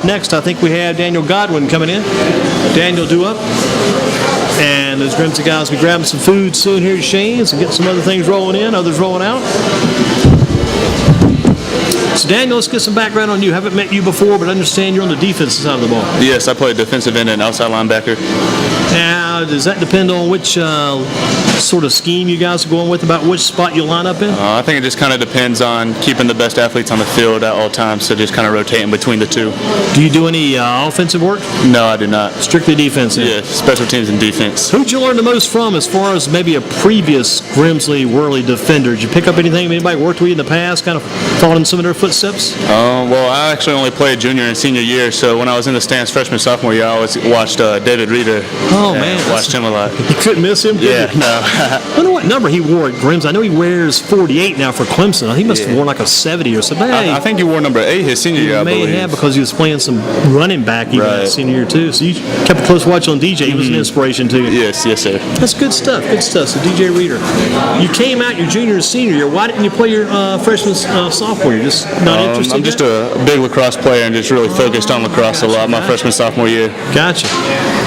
up next, I think we have Daniel Godwin coming in. Daniel, do up. And those Grimsley guys will be grabbing some food soon here at Shane's and getting some other things rolling in, others rolling out. So, Daniel, let's get some background on you. Haven't met you before, but understand you're on the defensive side of the ball. Yes, I play defensive end and outside linebacker. Now, does that depend on which sort of scheme you guys are going with about which spot you line up in? I think it just kind of depends on keeping the best athletes on the field at all times, so just kind of rotating between the two. Do you do any offensive work? No, I do not. Strictly defensive? Yeah, special teams and defense. Who'd you learn the most from as far as maybe a previous Grimsley Worley defender? Did you pick up anything anybody worked with you in the past, kind of followed in some of their footsteps? Well, I actually only played junior and senior year, so when I was in the stands freshman, sophomore year, I always watched David Reeder. Oh, man. Watched him a lot. You couldn't miss him? Yeah, no. I wonder what number he wore at Grimsley. I know he wears 48 now for Clemson. He must have worn like a 70 or something. Hey, I think he wore number 8 his senior year, I believe. May have, because he was playing some running back even that senior year, too. So you kept a close watch on DJ. He was an inspiration to you. Yes, sir. That's good stuff, good stuff. So DJ Reeder, you came out your junior and senior year. Why didn't you play your freshman, sophomore year? Just not interested? I'm just a big lacrosse player and just really focused on lacrosse a lot my freshman, sophomore year. Gotcha.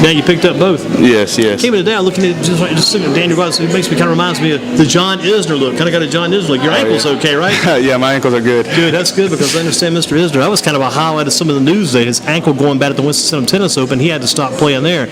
Now you picked up both. Yes. Came in today, I'm looking at just looking at Daniel Godwin. It makes me kind of reminds me of the John Isner look. Kind of got a John Isner look. Your ankle's okay, right? Yeah, my ankles are good. Good, that's good, because I understand Mr. Isner. That was kind of a highlight of some of the news today. His ankle going bad at the Winston-Salem Tennis Open. He had to stop playing there.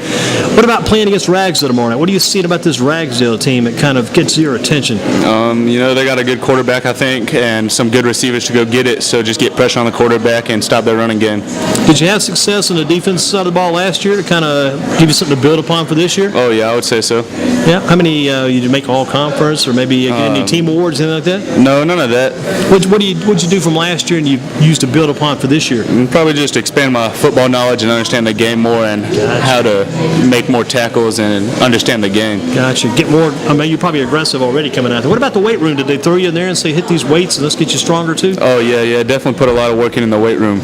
What about playing against Ragsdale tomorrow night? What do you see about this Ragsdale team that kind of gets your attention? They got a good quarterback, I think, and some good receivers to go get it. So just get pressure on the quarterback and stop their running game. Did you have success on the defensive side of the ball last year to kind of give you something to build upon for this year? Oh, yeah, I would say so. Yeah. How many you did make all conference or maybe get any team awards, anything like that? No, none of that. What'd you do from last year and you used to build upon for this year? Probably just expand my football knowledge and understand the game more and how to make more tackles and understand the game. Gotcha. Get more. I mean, you're probably aggressive already coming out there. What about the weight room? Did they throw you in there and say hit these weights and let's get you stronger too? Oh yeah. Definitely put a lot of work in the weight room.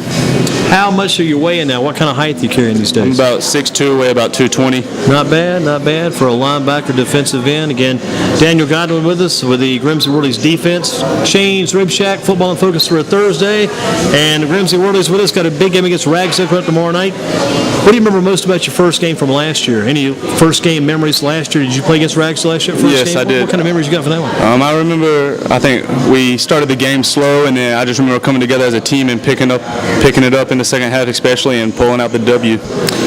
How much are you weighing now? What kind of height are you carrying these days? I'm about 6'2", weigh about 220. Not bad for a linebacker, defensive end. Again, Daniel Godwin with us with the Grimsley Worley's defense. Shane's Rib Shack, Football and Focus for a Thursday. And the Grimsley Worley's with us. Got a big game against Ragsdale coming up tomorrow night. What do you remember most about your first game from last year? Any first game memories last year? Did you play against Ragsdale last year? Yes, I did. What kind of memories you got from that one? I remember, I think we started the game slow, and then I just remember coming together as a team and picking it up in the second half especially and pulling out the W.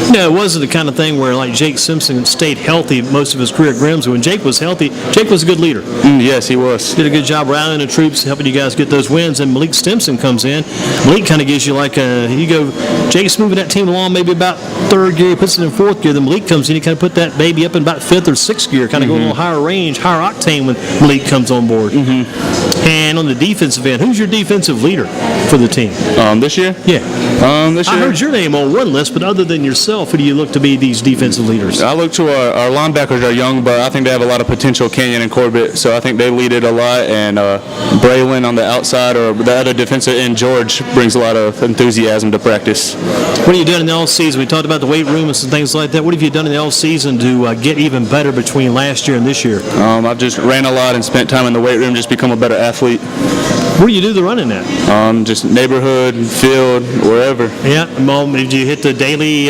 No, it wasn't the kind of thing where like Jake Simpson stayed healthy most of his career at Grimsley. When Jake was healthy, Jake was a good leader. Yes, he was. Did a good job rallying the troops, helping you guys get those wins. And Malik Stimson comes in. Malik kind of gives you like Jake's moving that team along maybe about third gear, he puts it in fourth gear. Then Malik comes in, he kind of put that baby up in about fifth or sixth gear, kind of go a little higher range, higher octane when Malik comes on board. And on the defensive end, who's your defensive leader for the team? This year? Yeah. This year? I heard your name on one list, but other than yourself, who do you look to be these defensive leaders? I look to our linebackers are young, but I think they have a lot of potential, Kenyon and Corbett, so I think they lead it a lot. And Braylon on the outside, or the other defensive end, George, brings a lot of enthusiasm to practice. What have you done in the off-season? We talked about the weight room and some things like that. What have you done in the off-season to get even better between last year and this year? I've just ran a lot and spent time in the weight room, just become a better athlete. Where do you do the running at? Just neighborhood, field, wherever. Yeah. Did you hit the daily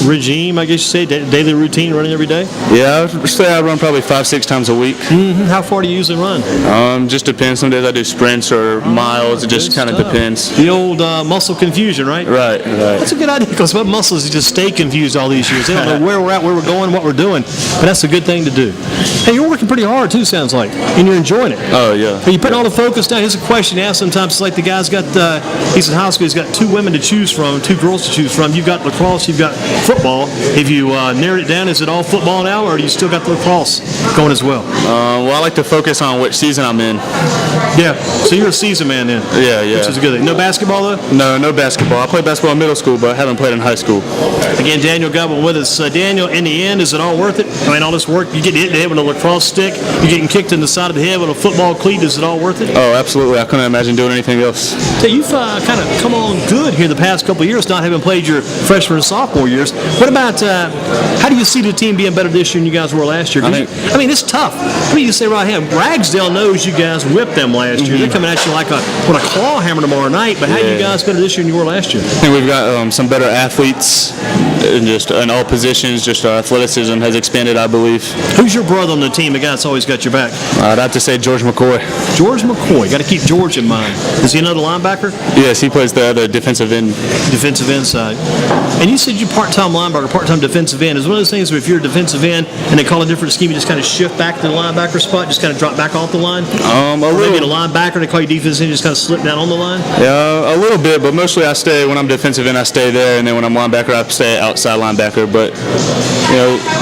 regime, I guess you say, daily routine, running every day? Yeah, I would say I run probably 5-6 times a week. How far do you usually run? Just depends. Some days I do sprints or miles. It just kind of depends. The old muscle confusion, right? Right. That's a good idea, because my muscles just stay confused all these years. They don't know where we're at, where we're going, what we're doing. But that's a good thing to do. Hey, you're working pretty hard too, sounds like, and you're enjoying it. Oh, yeah. Are you putting all the focus down? Here's a question asked sometimes. It's like the guy's got, he's in high school, he's got two women to choose from, two girls to choose from. You've got lacrosse, you've got football. Have you narrowed it down? Is it all football now, or do you still got the lacrosse going as well? Well, I like to focus on which season I'm in. Yeah, so you're a season man then. Yeah. Which is a good thing. No basketball though? No basketball. I played basketball in middle school, but haven't played in high school. Again, Daniel Godwin with us. Daniel, in the end, is it all worth it? I mean, all this work, you get hit in the head with a lacrosse stick, you're getting kicked in the side of the head with a football cleat, is it all worth it? Oh, absolutely. I couldn't imagine doing anything else. So you've kind of come on good here the past couple of years, not having played your freshman and sophomore years. What about how do you see the team being better this year than you guys were last year? I mean, it's tough. I mean, you say right here, Ragsdale knows you guys whipped them last year. They're coming at you like a claw hammer tomorrow night. But how are you guys better this year than you were last year? I think we've got some better athletes, and just in all positions. Just our athleticism has expanded, I believe. Who's your brother on the team? The guy that's always got your back. I'd have to say George McCoy. George McCoy. Got to keep George in mind. Is he another linebacker? Yes, he plays the other defensive end. Defensive end side. And you said you're part-time linebacker, part-time defensive end. Is one of those things where if you're a defensive end and they call a different scheme, you just kind of shift back to the linebacker spot, just kind of drop back off the line? Maybe a linebacker, they call you defensive end, just kind of slip down on the line? Yeah, a little bit, but mostly I stay, when I'm defensive end, I stay there, and then when I'm linebacker, I stay outside linebacker. But,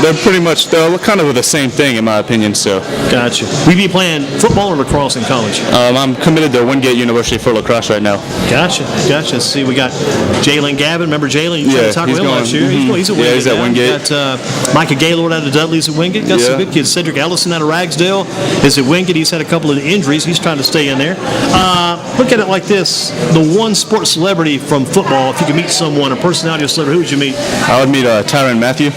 they're kind of the same thing in my opinion, so. Gotcha. Will you be playing football or lacrosse in college? I'm committed to Wingate University for lacrosse right now. Gotcha. See, we got Jalen Gavin. Remember Jalen? You tried to talk about him last year. He's at Wingate. Yeah, he's at Wingate. We got Micah Gaylord out of Dudley's at Wingate. Got some good kids. Cedric Ellison out of Ragsdale is at Wingate. He's had a couple of injuries. He's trying to stay in there. Look at it like this. The one sports celebrity from football, if you could meet someone, a personality or celebrity, who would you meet? I would meet Tyrann Mathieu.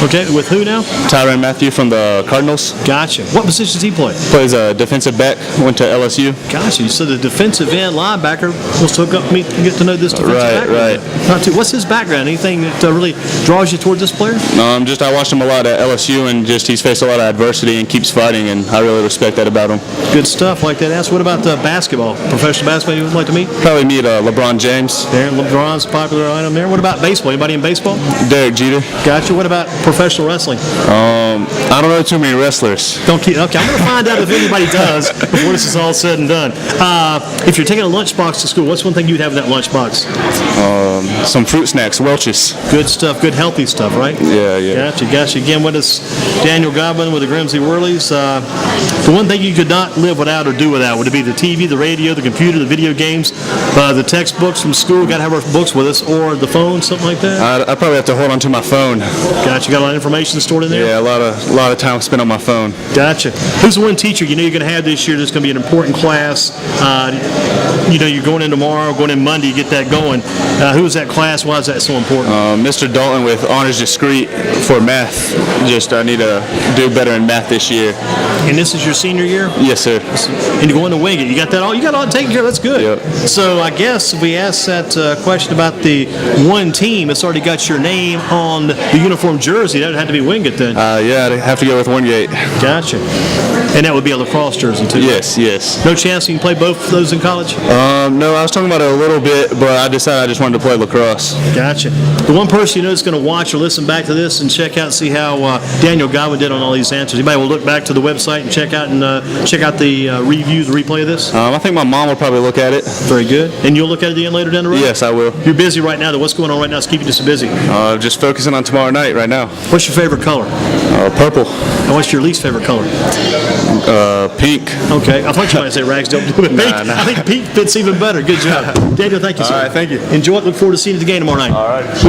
Okay, with who now? Tyrann Mathieu from the Cardinals. Gotcha. What position does he play? Plays defensive back, went to LSU. Gotcha. So the defensive end linebacker will hook up and get to know this defensive back. Right. Not too. What's his background? Anything that really draws you towards this player? I watched him a lot at LSU, and he's faced a lot of adversity and keeps fighting, and I really respect that about him. Good stuff like that. What about basketball? Professional basketball you would like to meet? Probably meet LeBron James. There, LeBron's a popular item there. What about baseball? Anybody in baseball? Derek Jeter. Gotcha. What about professional wrestling? I don't know too many wrestlers. Okay, I'm going to find out if anybody does before this is all said and done. If you're taking a lunchbox to school, what's one thing you'd have in that lunchbox? Some fruit snacks, Welch's. Good stuff, good healthy stuff, right? Yeah. Gotcha. Again, with us, Daniel Godwin with the Grimsley Whirlies. The one thing you could not live without or do without, would it be the TV, the radio, the computer, the video games, the textbooks from school, got to have our books with us, or the phone, something like that? I probably have to hold on to my phone. Gotcha. Got a lot of information stored in there? Yeah, a lot of time spent on my phone. Gotcha. Who's the one teacher you know you're going to have this year that's going to be an important class? You're going in tomorrow, going in Monday, you get that going. Who is that class? Why is that so important? Mr. Dalton with honors discrete for math. I need to do better in math this year. And this is your senior year? Yes, sir. And you're going to Wingate. You got that all? You got all taken care of. That's good. Yep. So I guess if we ask that question about the one team, it's already got your name on the uniform jersey. That would have to be Wingate then. Yeah, I'd have to go with Wingate. Gotcha. And that would be a lacrosse jersey too. Yes. No chance you can play both of those in college? No, I was talking about it a little bit, but I decided I just wanted to play lacrosse. Gotcha. The one person you know that's going to watch or listen back to this and check out and see how Daniel Godwin did on all these answers. Anybody will look back to the website and check out the reviews, the replay of this? I think my mom will probably look at it. Very good. And you'll look at it again later down the road? Yes, I will. You're busy right now. What's going on right now is keeping you so busy? Just focusing on tomorrow night right now. What's your favorite color? Purple. And what's your least favorite color? Pink. Okay. I thought you might say rags don't do it. Pink. Nah. I think pink fits even better. Good job. Daniel, thank you, sir. All right, thank you. Enjoy it. Look forward to seeing you at the game tomorrow night. All right.